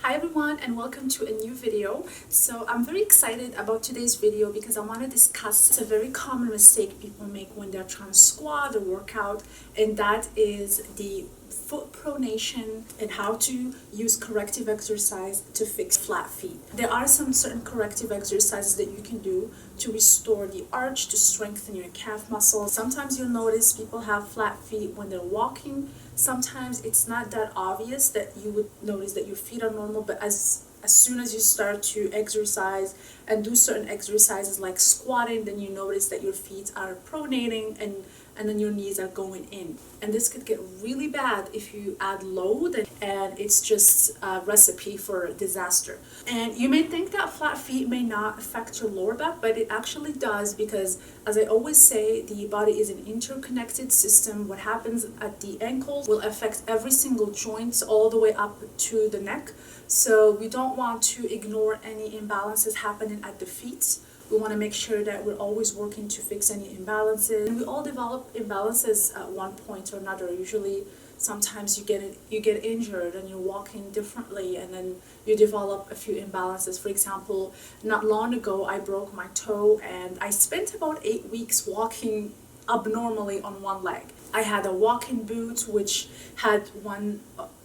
Hi everyone and welcome to a new video. So I'm very excited about today's video because I want to discuss a very common mistake people make when they're trying to squat or work out, and that is the foot pronation and how to use corrective exercise to fix flat feet. There are some certain corrective exercises that you can do to restore the arch, to strengthen your calf muscles. Sometimes you'll notice people have flat feet when they're walking. Sometimes it's not that obvious that you would notice that your feet are normal, but as soon as you start to exercise and do certain exercises like squatting, then you notice that your feet are pronating and then your knees are going in. And this could get really bad if you add load, and it's just a recipe for disaster. And you may think that flat feet may not affect your lower back, but it actually does, because as I always say, the body is an interconnected system. What happens at the ankles will affect every single joint all the way up to the neck. So we don't want to ignore any imbalances happening at the feet. We want to make sure that we're always working to fix any imbalances. And we all develop imbalances at one point or another. Usually, sometimes you get injured and you're walking differently, and then you develop a few imbalances. For example, not long ago, I broke my toe, and I spent about 8 weeks walking abnormally on one leg. I had a walking boot which had one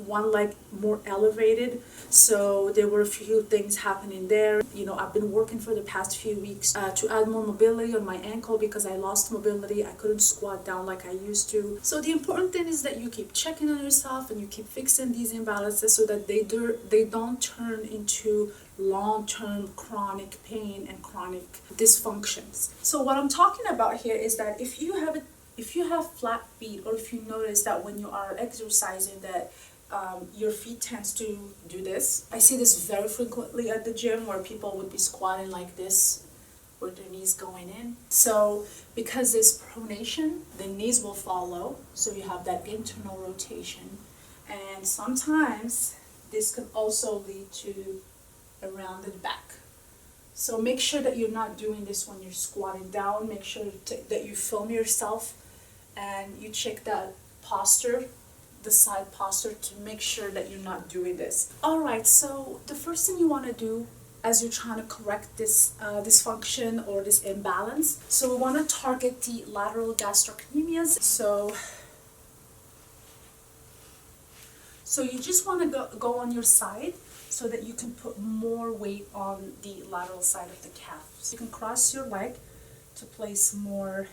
leg more elevated, so there were a few things happening there. I've been working for the past few weeks to add more mobility on my ankle because I lost mobility. I couldn't squat down like I used to. So the important thing is that you keep checking on yourself and you keep fixing these imbalances so that they don't turn into long-term chronic pain and chronic dysfunctions. So what I'm talking about here is that if you have flat feet, or if you notice that when you are exercising that your feet tends to do this. I see this very frequently at the gym where people would be squatting like this with their knees going in. So because this pronation, the knees will follow, so you have that internal rotation. And sometimes this can also lead to a rounded back. So make sure that you're not doing this when you're squatting down. Make sure that you film yourself and you check that posture, the side posture, to make sure that you're not doing this. Alright, so the first thing you want to do as you're trying to correct this dysfunction or this imbalance, so we want to target the lateral gastrocnemius. So you just want to go on your side so that you can put more weight on the lateral side of the calf. So you can cross your leg to place more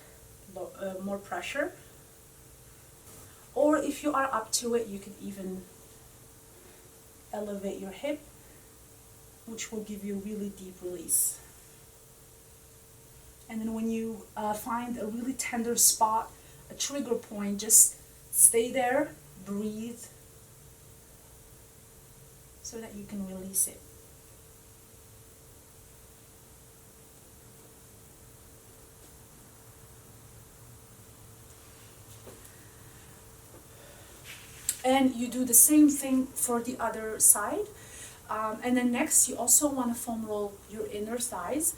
pressure. Or if you are up to it, you can even elevate your hip, which will give you a really deep release. And then when you find a really tender spot, a trigger point, just stay there, breathe, so that you can release it. And you do the same thing for the other side. And then next, you also want to foam roll your inner thighs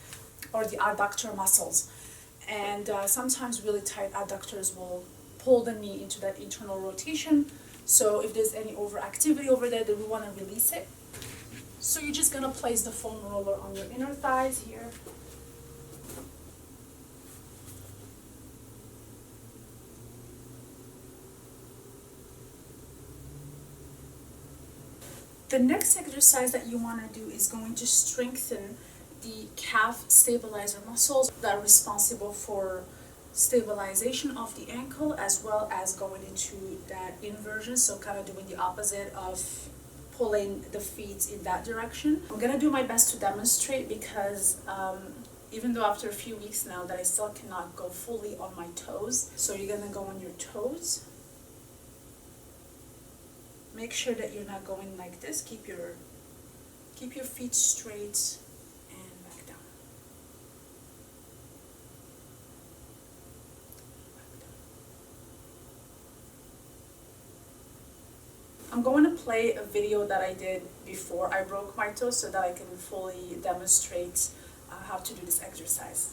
or the adductor muscles. And sometimes really tight adductors will pull the knee into that internal rotation. So if there's any overactivity over there, then we want to release it. So you're just going to place the foam roller on your inner thighs here. The next exercise that you want to do is going to strengthen the calf stabilizer muscles that are responsible for stabilization of the ankle, as well as going into that inversion, so kind of doing the opposite of pulling the feet in that direction. I'm going to do my best to demonstrate because even though after a few weeks now that I still cannot go fully on my toes, so you're going to go on your toes. Make sure that you're not going like this. Keep your feet straight and back down. I'm going to play a video that I did before I broke my toe so that I can fully demonstrate how to do this exercise.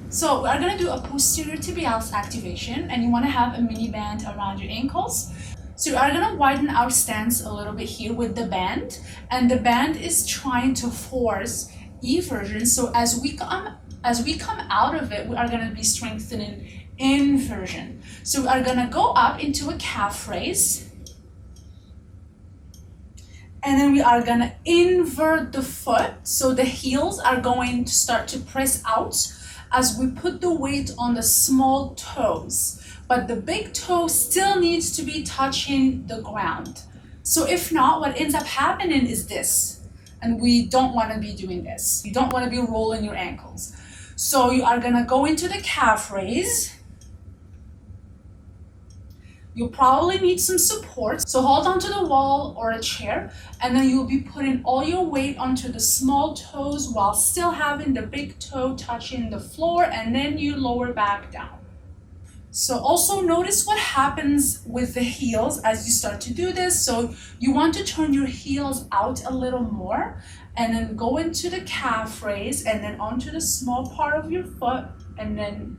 So we're going to do a posterior tibialis activation, and you want to have a mini band around your ankles. So we are gonna widen our stance a little bit here with the band, and the band is trying to force eversion. So as we come out of it, we are gonna be strengthening inversion. So we are gonna go up into a calf raise, and then we are gonna invert the foot. So the heels are going to start to press out as we put the weight on the small toes. But the big toe still needs to be touching the ground. So if not, what ends up happening is this, and we don't want to be doing this. You don't want to be rolling your ankles. So you are gonna go into the calf raise. You'll probably need some support. So hold onto the wall or a chair, and then you'll be putting all your weight onto the small toes while still having the big toe touching the floor, and then you lower back down. So also notice what happens with the heels as you start to do this. So you want to turn your heels out a little more, and then go into the calf raise, and then onto the small part of your foot, and then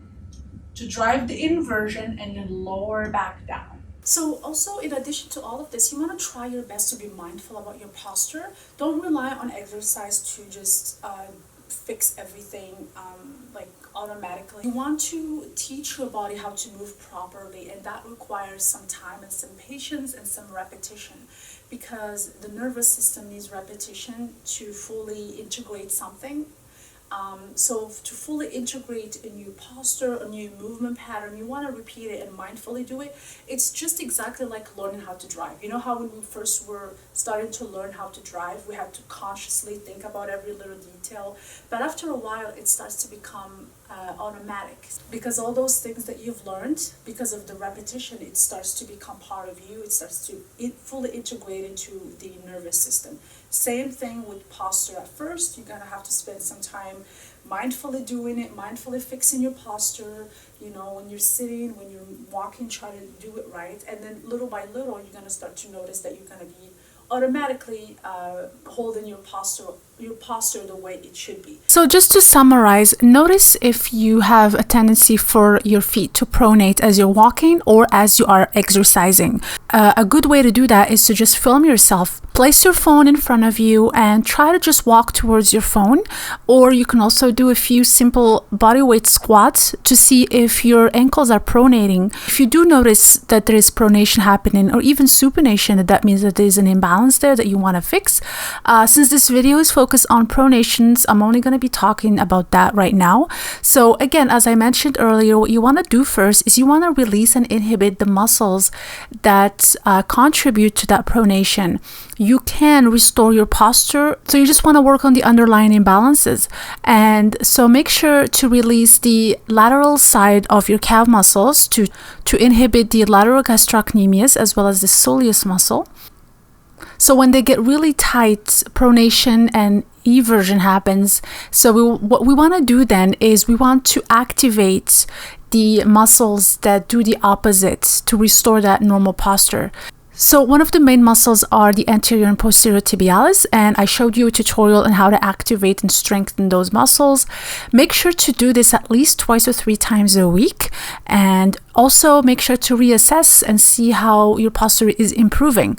to drive the inversion, and then lower back down. So also, in addition to all of this, you want to try your best to be mindful about your posture. Don't rely on exercise to just fix everything like automatically. You want to teach your body how to move properly, and that requires some time and some patience and some repetition, because the nervous system needs repetition to fully integrate something. So to fully integrate a new posture, a new movement pattern, you want to repeat it and mindfully do it. It's just exactly like learning how to drive. You know how when we first were starting to learn how to drive, we had to consciously think about every little detail. But after a while, it starts to become automatic, because all those things that you've learned, because of the repetition, it starts to become part of you. It starts to fully integrate into the nervous system. Same thing with posture. At first, you're gonna have to spend some time mindfully doing it, mindfully fixing your posture. You know, when you're sitting, when you're walking, try to do it right. And then little by little, you're gonna start to notice that you're gonna be automatically holding your posture the way it should be. So just to summarize, notice if you have a tendency for your feet to pronate as you're walking or as you are exercising. A good way to do that is to just film yourself. Place your phone in front of you and try to just walk towards your phone, or you can also do a few simple bodyweight squats to see if your ankles are pronating. If you do notice that there is pronation happening, or even supination, that means that there is an imbalance there that you want to fix. Since this video is focused on pronations, I'm only going to be talking about that right now. So again, as I mentioned earlier, what you want to do first is you want to release and inhibit the muscles that contribute to that pronation. You can restore your posture, so you just want to work on the underlying imbalances. And so make sure to release the lateral side of your calf muscles to inhibit the lateral gastrocnemius as well as the soleus muscle. So when they get really tight, pronation and eversion happens. So what we want to do then is we want to activate the muscles that do the opposite to restore that normal posture. So one of the main muscles are the anterior and posterior tibialis, and I showed you a tutorial on how to activate and strengthen those muscles. Make sure to do this at least 2 or 3 times a week, and also make sure to reassess and see how your posture is improving.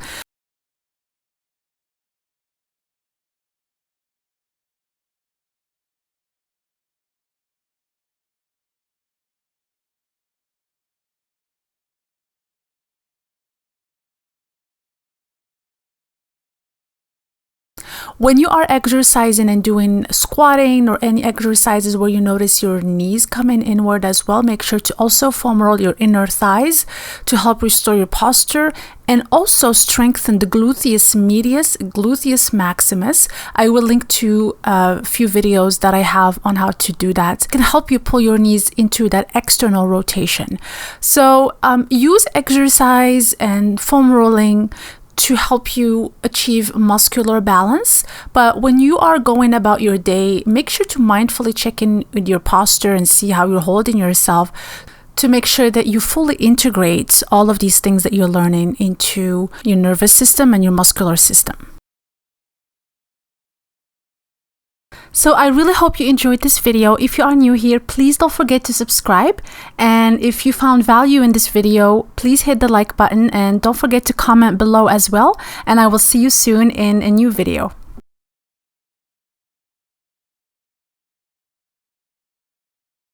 When you are exercising and doing squatting or any exercises where you notice your knees coming inward as well, make sure to also foam roll your inner thighs to help restore your posture, and also strengthen the gluteus medius, gluteus maximus. I will link to a few videos that I have on how to do that. It can help you pull your knees into that external rotation. So use exercise and foam rolling to help you achieve muscular balance. But when you are going about your day, make sure to mindfully check in with your posture and see how you're holding yourself, to make sure that you fully integrate all of these things that you're learning into your nervous system and your muscular system. So I really hope you enjoyed this video. If you are new here, please don't forget to subscribe. And if you found value in this video, please hit the like button and don't forget to comment below as well. And I will see you soon in a new video.